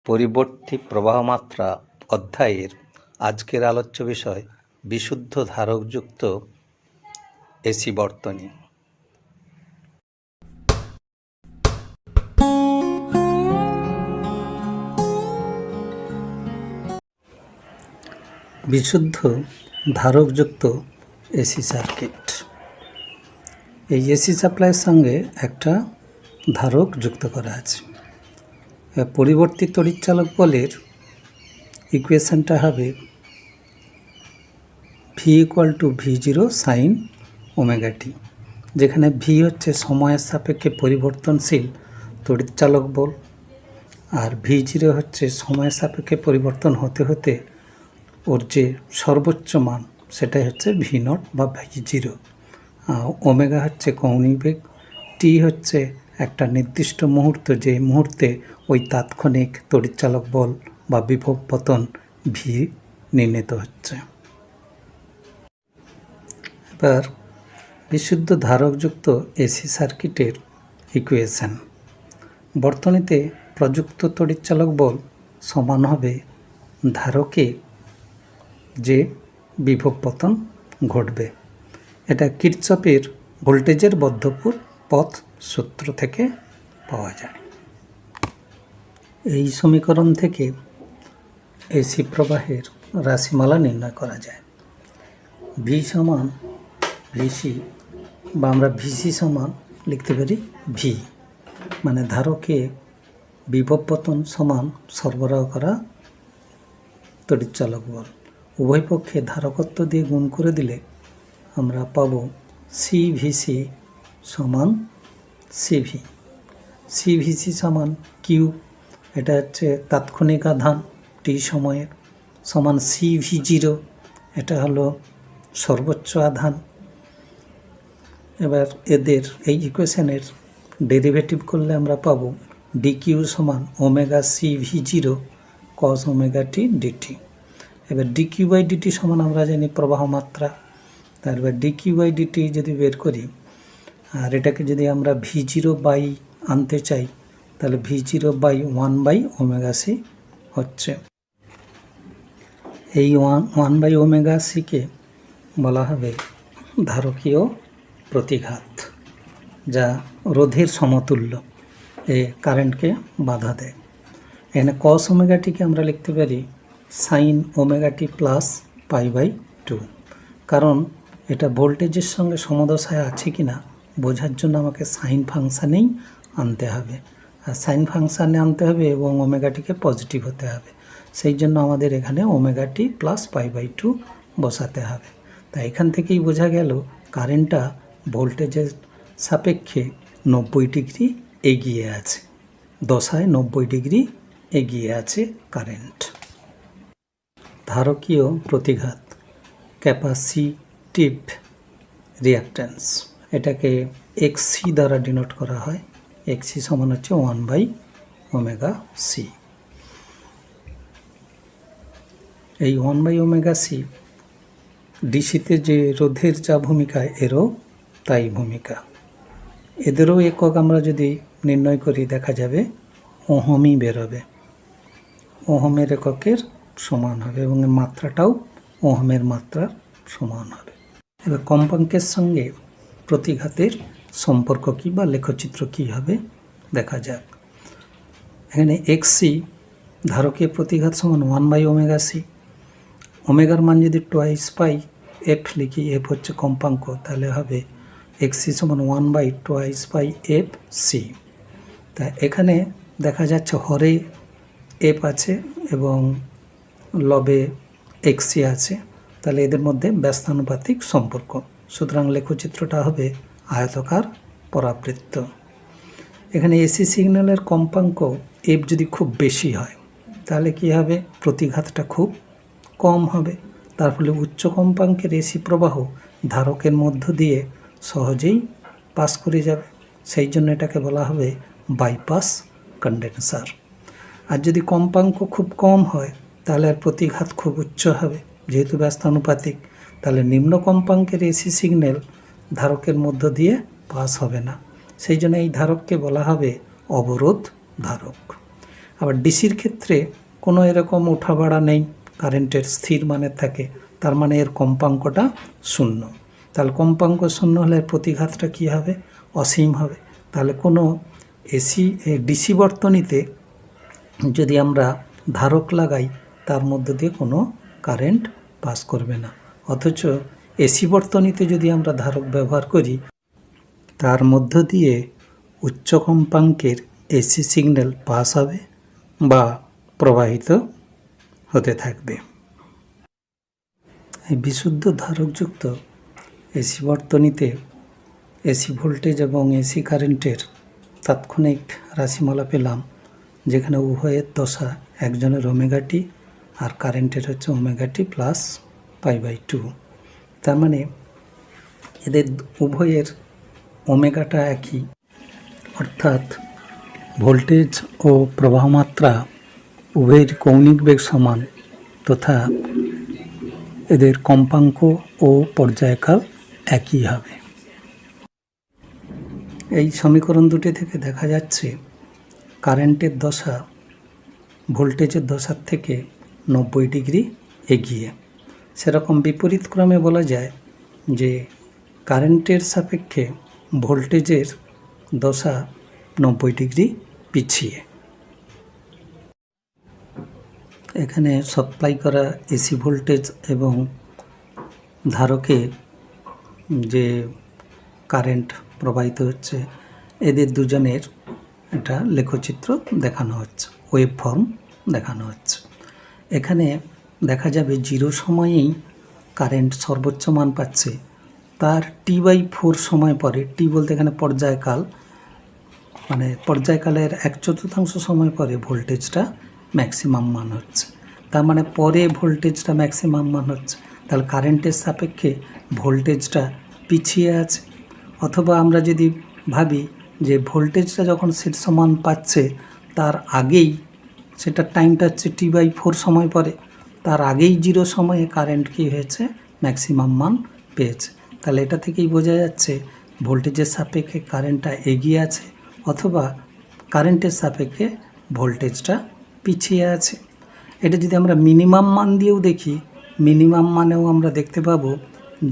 পরিবর্তী প্রবাহমাত্রা অধ্যায়ের আজকের আলোচ্য বিষয় বিশুদ্ধ ধারকযুক্ত এসি বর্তনী। বিশুদ্ধ ধারকযুক্ত এসি সার্কিট। এই এসি সাপ্লাইয়ের সঙ্গে একটা ধারক যুক্ত করা আছে। পরিবর্তী তড়িৎচালক বলের ইকুয়েশনটা হবে V equal to V0 sine omega t, যেখানে ভি হচ্ছে সময়ের সাপেক্ষে পরিবর্তনশীল তড়িৎচালক বল, আর V0 হচ্ছে সময়ের সাপেক্ষে পরিবর্তন হতে হতে ওর যে সর্বোচ্চ মান সেটাই হচ্ছে V0 বা V0। ওমেগা হচ্ছে কৌণিক বেগ, টি হচ্ছে একটা নির্দিষ্ট মুহূর্ত, যে মুহূর্তে ওই তাৎক্ষণিক তড়িৎচালক বল বা বিভব পতন ভি নির্ণীত হচ্ছে। এবার বিশুদ্ধ ধারকযুক্ত এসি সার্কিটের ইকুয়েশন। বর্তনীতে প্রযুক্ত তড়িৎচালক বল সমান হবে ধারকে যে বিভব পতন ঘটবে। এটা কিরচপের ভোল্টেজের বদ্ধপুর পথ সূত্র থেকে পাওয়া যায়। এই সমীকরণ থেকে এসি প্রবাহের রাশিমালা নির্ণয় করা যায়। ভি সমান ভিসি, বা আমরা ভিসি সমান লিখতে পারি ভি, মানে ধারকে বিভব পতন সমান সরবরাহ করা তড়িৎচালক বল। উভয় পক্ষে ধারকত্ব দিয়ে গুণ করে দিলে আমরা পাবো সিভিসি সমান সিভি। সিভিসি সমান কিউ, এটা হচ্ছে তাৎক্ষণিক আধান টি সময়ের, সমান CV0, এটা হলো সর্বোচ্চ আধান। এবার এদের এই ইকুয়েশনের ডেরিভেটিভ করলে আমরা পাবো ডিকিউ সমান ওমেগা CV0 কস ওমেগা টি ডিটি। এবার ডিকিউ বাই ডিটি সমান আমরা জানি প্রবাহ মাত্রা, তারপর ডিকিউ বাই ডিটি যদি বের করি, আর এটাকে যদি আমরা V0 বাই আনতে চাই, তাহলে V0 by 1 by omega C হচ্ছে। এই 1 বাই ওমেগা সিকে বলা হবে ধারকীয় প্রতিঘাত, যা রোধের সমতুল্য, এ কারেন্টকে বাধা দেয়। এখানে কস ওমেগাটিকে আমরা লিখতে পারি সাইন ওমেগাটি প্লাস পাই বাই 2, কারণ এটা ভোল্টেজের সঙ্গে সমদশায় আছে কি না বোঝার জন্য আমাকে সাইন ফাংশানেই আনতে হবে, আর সাইন ফাংশানে আনতে হবে এবং ওমেগাটিকে পজিটিভ হতে হবে। সেই জন্য আমাদের এখানে ওমেগাটি প্লাস পাই বাই 2 বসাতে হবে। তাই এখান থেকেই বোঝা গেল কারেন্টটা ভোল্টেজের সাপেক্ষে 90 ডিগ্রি এগিয়ে আছে, দশায় 90 ডিগ্রি এগিয়ে আছে কারেন্ট। ধারকীয় প্রতিঘাত ক্যাপাসিটিভ রিঅ্যাক্ট্যান্স, এটাকে এক্সি দ্বারা ডিনোট করা হয়। এক্সি সমান হচ্ছে 1 বাই ওমেগা সি। এই 1 বাই ওমেগা সি ডিসিতে যে রোধের যা ভূমিকা, এরও তাই ভূমিকা। এদেরও একক আমরা যদি নির্ণয় করি দেখা যাবে ওহমই বেরোবে, ওহমের এককের সমান হবে এবং মাত্রাটাও ওহমের মাত্রার সমান হবে। এবার কম্পাঙ্কের সঙ্গে প্রতিঘাতের সম্পর্ক কী বা লেখচিত্র কী হবে দেখা যাক। এখানে এক্সি ধারকীয় প্রতিঘাত সমান 1 বাই ওমেগা সি। ওমেগার মান যদি টোয়াইস পাই এফ লিখি, এফ হচ্ছে কম্পাঙ্ক, তাহলে হবে এক্সি সমান 1 by twice pi f C. তা এখানে দেখা যাচ্ছে হরে এফ আছে এবং লবে এক্সি আছে, তাহলে এদের মধ্যে ব্যস্তানুপাতিক সম্পর্ক। সুতরাং লেখচিত্রটা হবে আয়তকার পরাবৃত্ত। এখানে এসি সিগন্যালের কম্পাঙ্ক এফ যদি খুব বেশি হয় তাহলে কি হবে, প্রতিঘাতটা খুব কম হবে। তার ফলে উচ্চ কম্পাঙ্কের এসি প্রবাহ ধারকের মধ্য দিয়ে সহজেই পাস করে যাবে। সেই জন্য এটাকে বলা হবে বাইপাস কন্ডেন্সার। আর যদি কম্পাঙ্ক খুব কম হয় তাহলে আর প্রতিঘাত খুব উচ্চ হবে, যেহেতু ব্যস্তানুপাতিক, তাহলে নিম্ন কম্পাঙ্কের এসি সিগন্যাল ধারকের মধ্য দিয়ে পাস হবে না। সেই জন্য এই ধারককে বলা হবে অবরোধ ধারক। আবার ডিসির ক্ষেত্রে কোনো এরকম ওঠা বাড়া নেই, কারেন্টের স্থির মানের থাকে, তার মানে এর কম্পাঙ্কটা শূন্য। তাহলে কম্পাঙ্ক শূন্য হলে প্রতিঘাতটা কী হবে? অসীম হবে। তাহলে কোনো ডিসি বর্তনীতে যদি আমরা ধারক লাগাই তার মধ্য দিয়ে কোনো কারেন্ট পাস করবে না, অথচ এসি বর্তনীতে যদি আমরা ধারক ব্যবহার করি তার মধ্য দিয়ে উচ্চ কম্পাঙ্কের এসি সিগন্যাল পাস হবে বা প্রবাহিত হতে থাকবে। এই বিশুদ্ধ ধারকযুক্ত এসি বর্তনীতে এসি ভোল্টেজ এবং এসি কারেন্টের তাৎক্ষণিক রাশিমালা পেলাম, যেখানে উভয়ের দশা একজনের ওমেগাটি আর কারেন্টের হচ্ছে ওমেগাটি প্লাস π/2। তার মানে এদের উভয়ের ওমেগাটা একই, অর্থাৎ ভোল্টেজ ও প্রবাহ মাত্রা উভয়ের কৌণিক বেগ সমান, তথা এদের কম্পাঙ্ক ও পর্যায়কাল একই হবে। এই সমীকরণ দুটি থেকে দেখা যাচ্ছে কারেন্টের দশা ভোল্টেজের দশার থেকে 90 ডিগ্রি এগিয়ে। সেরকম বিপরীত ক্রমে বলা যায় যে কারেন্টের সাপেক্ষে ভোল্টেজের দশা 90 ডিগ্রি পিছিয়ে। এখানে সাপ্লাই করা এসি ভোল্টেজ এবং ধারকে যে কারেন্ট প্রবাহিত হচ্ছে, এদের দুজনের একটা লেখচিত্র দেখানো হচ্ছে, ওয়েভ ফর্ম দেখানো হচ্ছে। এখানে দেখা যাবে 0 সময়েই কারেন্ট সর্বোচ্চ মান পাচ্ছে, তার T/4 সময় পরে, টি বলতে এখানে পর্যায়কাল, মানে পর্যায়কালের 1/4 সময় পরে ভোল্টেজটা ম্যাক্সিমাম মান হচ্ছে। তার মানে পরে ভোল্টেজটা ম্যাক্সিমাম মান হচ্ছে, তাহলে কারেন্টের সাপেক্ষে ভোল্টেজটা পিছিয়ে আছে। অথবা আমরা যদি ভাবি যে ভোল্টেজটা যখন শীর্ষমান পাচ্ছে তার আগেই, সেটা টাইমটা হচ্ছে T/4 সময় পরে, তার আগেই 0 সময়ে কারেন্ট কী হয়েছে? ম্যাক্সিমাম মান পেয়েছে। তাহলে এটা থেকেই বোঝা যাচ্ছে ভোল্টেজের সাপেক্ষে কারেন্টটা এগিয়ে আছে, অথবা কারেন্টের সাপেক্ষে ভোল্টেজটা পিছিয়ে আছে। এটা যদি আমরা মিনিমাম মান দিয়েও দেখি, মিনিমাম মানেও আমরা দেখতে পাবো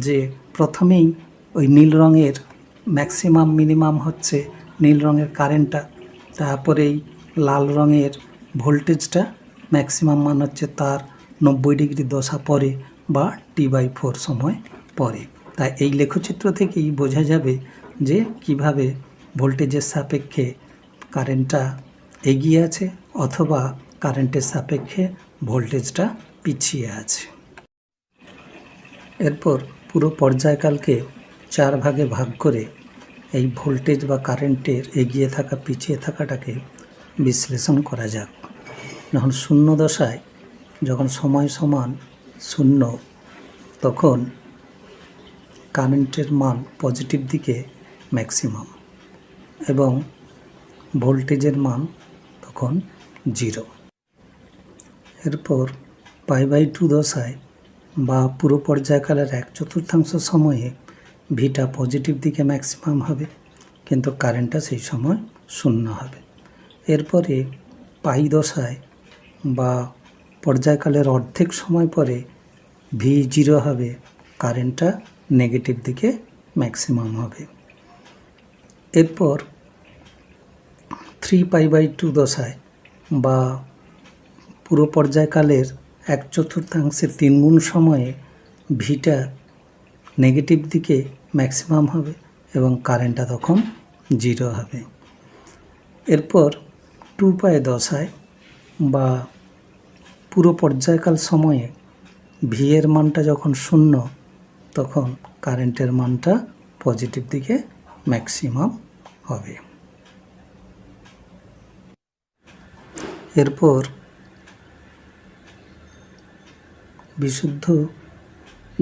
যে প্রথমেই ওই নীল রঙের ম্যাক্সিমাম মিনিমাম হচ্ছে নীল রঙের কারেন্টটা, তারপরেই লাল রঙের ভোল্টেজটা ম্যাক্সিমাম মান হচ্ছে তার 90 ডিগ্রি দশা পরে বা T/4 সময় পরে। তাই এই লেখচিত্র থেকেই বোঝা যাবে যে কিভাবে ভোল্টেজের সাপেক্ষে কারেন্টটা এগিয়ে আছে অথবা কারেন্টের সাপেক্ষে ভোল্টেজটা পিছিয়ে আছে। এরপর পুরো পর্যায়কালকে 4 ভাগে ভাগ করে এই ভোল্টেজ বা কারেন্টের এগিয়ে থাকা পিছিয়ে থাকাটাকে বিশ্লেষণ করা যাক। যখন শূন্য দশায়, যখন সময় সমান 0, তখন কারেন্টের মান পজিটিভ দিকে ম্যাক্সিমাম এবং ভোল্টেজের মান তখন 0। এরপর π/2 দশায় বা পুরো পর্যায়কালের 1/4 সময়ে ভিটা পজিটিভ দিকে ম্যাক্সিমাম হবে, কিন্তু কারেন্টটা সেই সময় 0 হবে। এরপরে পাই দশায় বা পর্যায়কালের অর্ধেক সময় পরে V0 হবে, কারেন্টটা নেগেটিভ দিকে ম্যাক্সিমাম হবে। এরপর 3π/2 দশায় বা পুরো পর্যায়কালের 1/4 3 গুণ সময়ে ভিটা নেগেটিভ দিকে ম্যাক্সিমাম হবে এবং কারেন্টটা তখন 0 হবে। এরপর 2π দশায় বা পুরো পর্যায়কাল সময়ে ভি এর মানটা যখন 0, তখন কারেন্টের মানটা পজিটিভ দিকে ম্যাক্সিমাম হবে। এরপর বিশুদ্ধ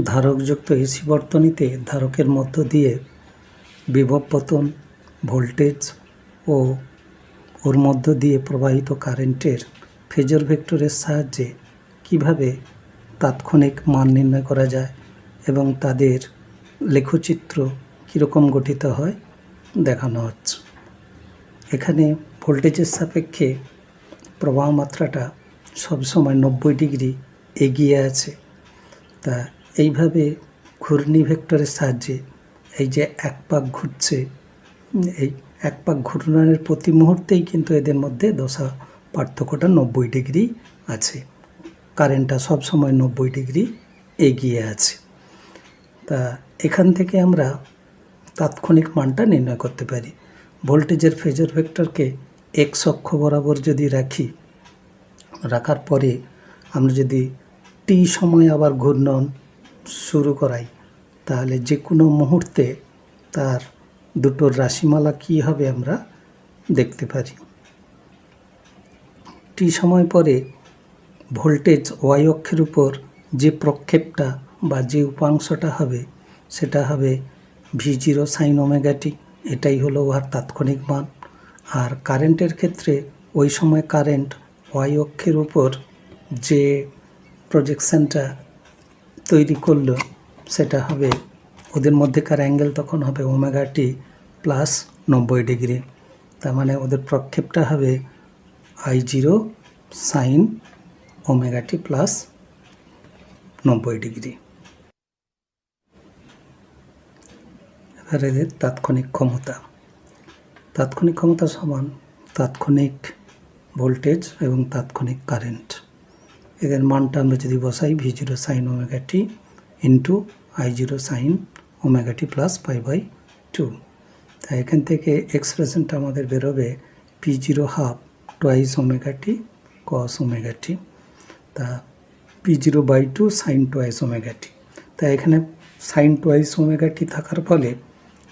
ধারকযুক্ত এসি বর্তনীতে ধারকের মধ্য দিয়ে বিভব পতন, ভোল্টেজ ও ওর মধ্য দিয়ে প্রবাহিত কারেন্টের ফেজর ভেক্টরের সাহায্যে কিভাবে তাৎক্ষণিক মান নির্ণয় করা যায় এবং তাদের লেখচিত্র কীরকম গঠিত হয় দেখানো হচ্ছে। এখানে ভোল্টেজের সাপেক্ষে প্রবাহ মাত্রাটা সবসময় 90 ডিগ্রি এগিয়ে আছে। তা এইভাবে ঘূর্ণি ভেক্টরের সাহায্যে এই যে এক পাক ঘুরছে, এই এক পাক ঘূর্ণনের প্রতি মুহূর্তেই কিন্তু এদের মধ্যে দশা পার্থক্যটা 90 ডিগ্রি আছে। কারেন্টটা সবসময় 90 ডিগ্রি এগিয়ে আছে। তা এখান থেকে আমরা তাৎক্ষণিক মানটা নির্ণয় করতে পারি। ভোল্টেজের ফেজর ভেক্টরকে এক্স অক্ষ বরাবর যদি রাখার পরে আমরা যদি টি সময় আবার ঘূর্ণন শুরু করাই, তাহলে যে কোনো মুহূর্তে তার দুটোর রাশিমালা কী হবে আমরা দেখতে পারি। টি সময় পরে ভোল্টেজ ওয়াই অক্ষের উপর যে প্রক্ষেপটা বা যে উপাংশটা হবে সেটা হবে V0 সাইন ওমেগা টি। এটাই হলো উহার তাৎক্ষণিক মান। আর কারেন্টের ক্ষেত্রে ওই সময় কারেন্ট ওয়াই অক্ষের উপর যে প্রজেকশানটা তৈরি করলো সেটা হবে, ওদের মধ্যেকার অ্যাঙ্গেল তখন হবে ওমেগা টি প্লাস 90 ডিগ্রি। তার মানে ওদের প্রক্ষেপটা হবে I0 সাইন ওমেগা টি প্লাস 90 ডিগ্রি। এবার এদের তাৎক্ষণিক ক্ষমতা সমান তাৎক্ষণিক ভোল্টেজ এবং তাৎক্ষণিক কারেন্ট। এদের মানটা আমরা যদি বসাই V0 সাইন ওমেগা টি ইন্টু I0 সাইন ওমেগা টি প্লাস π/2, তাই এখান থেকে এক্সপ্রেশনটা আমাদের বেরোবে P0 half twice omega t কস ওমেগা টি, তা P0/2 sign twice omega t. তাই এখানে সাইন টোয়াইস ওমেগা টি থাকার ফলে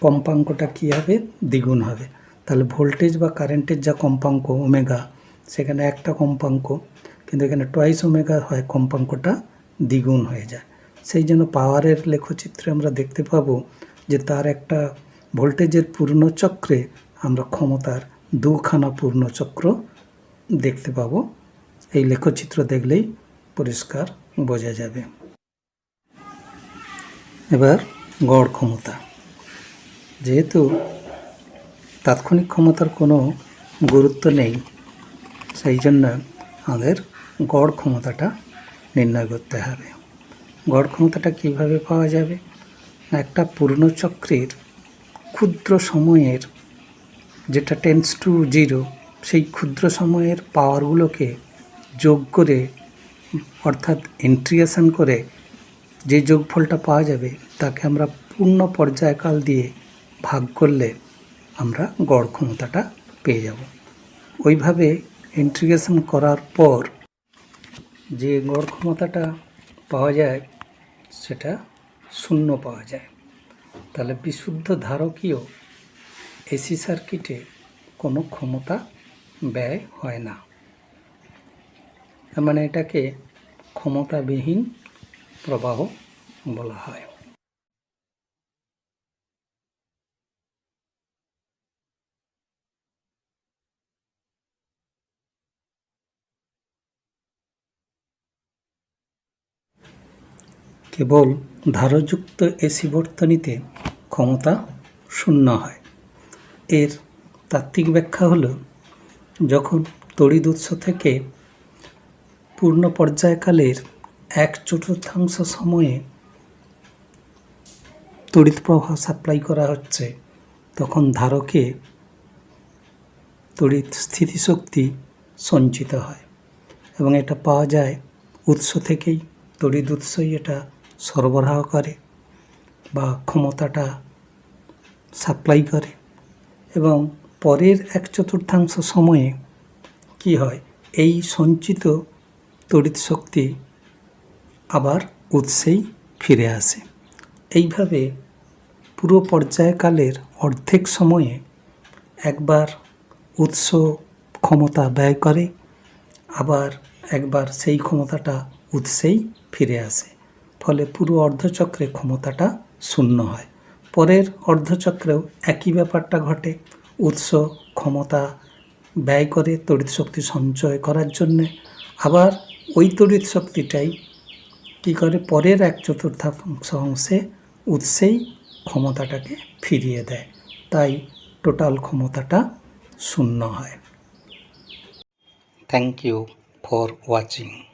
কম্পাঙ্কটা কী হবে, দ্বিগুণ হবে। তাহলে ভোল্টেজ বা কারেন্টের যা কম্পাঙ্ক ওমেগা, সেখানে একটা কম্পাঙ্ক, কিন্তু এখানে টোয়াইস ওমেগা হয়, কম্পাঙ্কটা দ্বিগুণ হয়ে যায়। সেই জন্য পাওয়ারের লেখচিত্রে আমরা দেখতে পাবো যে তার একটা ভোল্টেজের পূর্ণচক্রে আমরা ক্ষমতার দুখানা পূর্ণচক্র দেখতে পাবো। এই লেখচিত্র দেখলেই পরিষ্কার বোঝা যাবে। এবার গড় ক্ষমতা। যেহেতু তাৎক্ষণিক ক্ষমতার কোনো গুরুত্ব নেই, সেই জন্য আমাদের গড় ক্ষমতাটা নির্ণয় করতে হবে। গড় ক্ষমতাটা কীভাবে পাওয়া যাবে? একটা পূর্ণচক্রের ক্ষুদ্র সময়ের যেটা টেন্স টু 0, সেই ক্ষুদ্র সময়ের পাওয়ারগুলোকে যোগ করে, অর্থাৎ ইন্টিগ্রেশন করে যে যোগফলটা পাওয়া যাবে তাকে আমরা পূর্ণ পর্যায়কাল দিয়ে ভাগ করলে আমরা গড় ক্ষমতাটা পেয়ে যাব। ওইভাবে ইন্টিগ্রেশন করার পর যে গড় ক্ষমতাটা পাওয়া যায় সেটা 0 পাওয়া যায়। তাহলে বিশুদ্ধ ধারকীয় এসি সার্কিটে কোনো ক্ষমতা ব্যয় হয় না, মানে এটাকে ক্ষমতাবিহীন প্রবাহ বলা হয়। কেবল ধারযুক্ত এসি বর্তনীতে ক্ষমতা 0 হয়। এর তাত্ত্বিক ব্যাখ্যা হলো, যখন তড়িৎ উৎস থেকে পূর্ণ পর্যায়কালের 1/4 সময়ে তড়িৎ প্রবাহ সাপ্লাই করা হচ্ছে, তখন ধারকে তড়িৎ স্থিতিশক্তি সঞ্চিত হয় এবং এটা পাওয়া যায় উৎস থেকেই। তড়িৎ উৎসই এটা সরবরাহ করে বা ক্ষমতাটা সাপ্লাই করে, এবং পরের 1/4 সময়ে কি হয়, এই সঞ্চিত তড়িৎ শক্তি আবার উৎসেই ফিরে আসে। এইভাবে পুরো পর্যায়কালের অর্ধেক সময়ে একবার উৎস ক্ষমতা ব্যয় করে, আবার একবার সেই ক্ষমতাটা উৎসেই ফিরে আসে। ফলে পুরো অর্ধচক্রে ক্ষমতাটা 0 হয়। পরের অর্ধচক্রেও একই ব্যাপারটা ঘটে। উৎস ক্ষমতা ব্যয় করে তড়িৎ শক্তি সঞ্চয় করার জন্যে, আবার ওই তড়িৎ শক্তিটাই কী করে, পরের 1/4 অংশে উৎসেই ক্ষমতাটাকে ফিরিয়ে দেয়। তাই টোটাল ক্ষমতাটা 0 হয়। Thank you for watching.